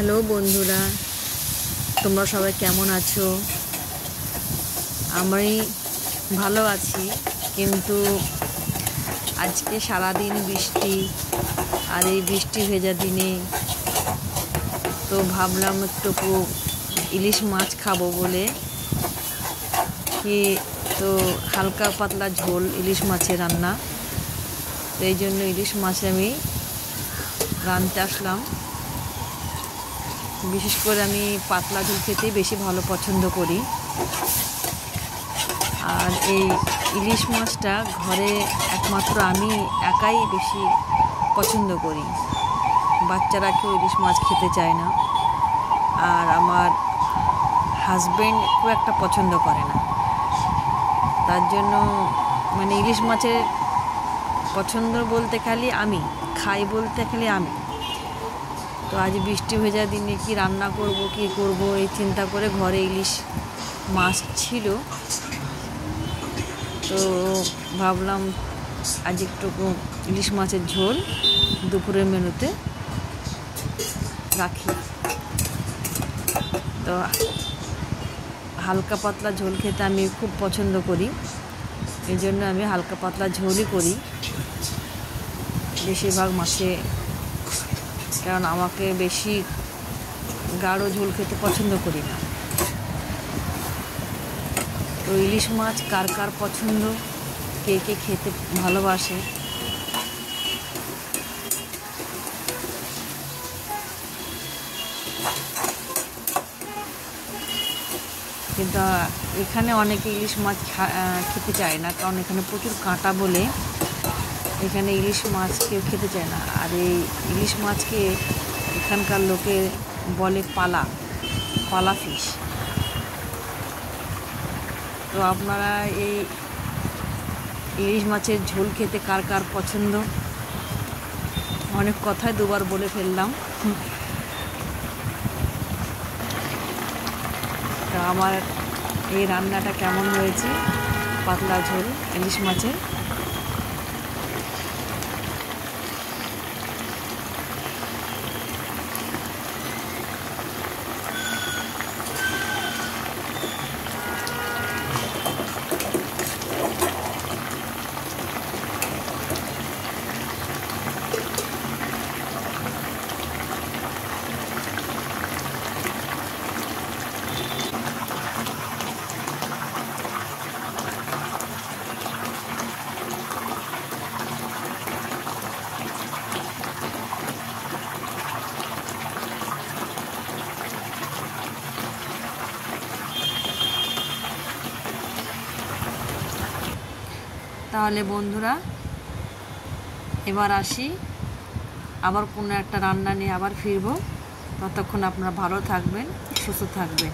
Hello বন্ধুরা, তোমরা সবাই কেমন আছো? আমি ভালো আছি, কিন্তু আজকে সারাদিন বৃষ্টি, আর এই বৃষ্টি ভেজা দিনে তো ভাবলাম একটু ইলিশ মাছ খাবো বলে তো হালকা পাতলা ঝোল ইলিশ মাছের রান্না। তো এই জন্য ইলিশ মাছ আমি রাঁধতে আসলাম। বিশেষ করে আমি পাতলা ঝোল খেতেই বেশি ভালো পছন্দ করি। আর এই ইলিশ মাছটা ঘরে একমাত্র আমি একাই বেশি পছন্দ করি, বাচ্চারা কেউ ইলিশ মাছ খেতে চায় না, আর আমার হাজব্যান্ড খুব একটা পছন্দ করে না। তার জন্য ইলিশ মাছের পছন্দ বলতে খালি আমি, খাই বলতে খালি আমি। তো আজ বৃষ্টি ভেজা দিনে কি রান্না করব, কি করব এই চিন্তা করে ঘরে ইলিশ মাছ ছিল, তো ভাবলাম আজ একটু ইলিশ মাছের ঝোল দুপুরের মেনুতে রাখি। তো হালকা পাতলা ঝোল খেতে আমি খুব পছন্দ করি, এই জন্য আমি হালকা পাতলা ঝোলই করি বেশিরভাগ মাছে, কারণ আমাকে বেশি গাঢ় ঝোল খেতে পছন্দ করি না। তো ইলিশ মাছ কার কার পছন্দ, কে কে খেতে ভালোবাসে, কিন্তু এখানে অনেকে ইলিশ মাছ খেতে চায় না, কারণ এখানে প্রচুর কাঁটা বলে এখানে ইলিশ মাছ কেউ খেতে চায় না। আর এই ইলিশ মাছকে এখানকার লোকে বলে পালা পালা ফিশ। তো আপনারা এই ইলিশ মাছের ঝোল খেতে কার কার পছন্দ? অনেক কথাই দুবার বলে ফেললাম। তো আমার এই রান্নাটা কেমন হয়েছে, পাতলা ঝোল ইলিশ মাছের? তাহলে বন্ধুরা, এবার আসি, আবার কোনো একটা রান্না নিয়ে আবার ফিরবো। ততক্ষণ আপনারা ভালো থাকবেন, সুস্থ থাকবেন।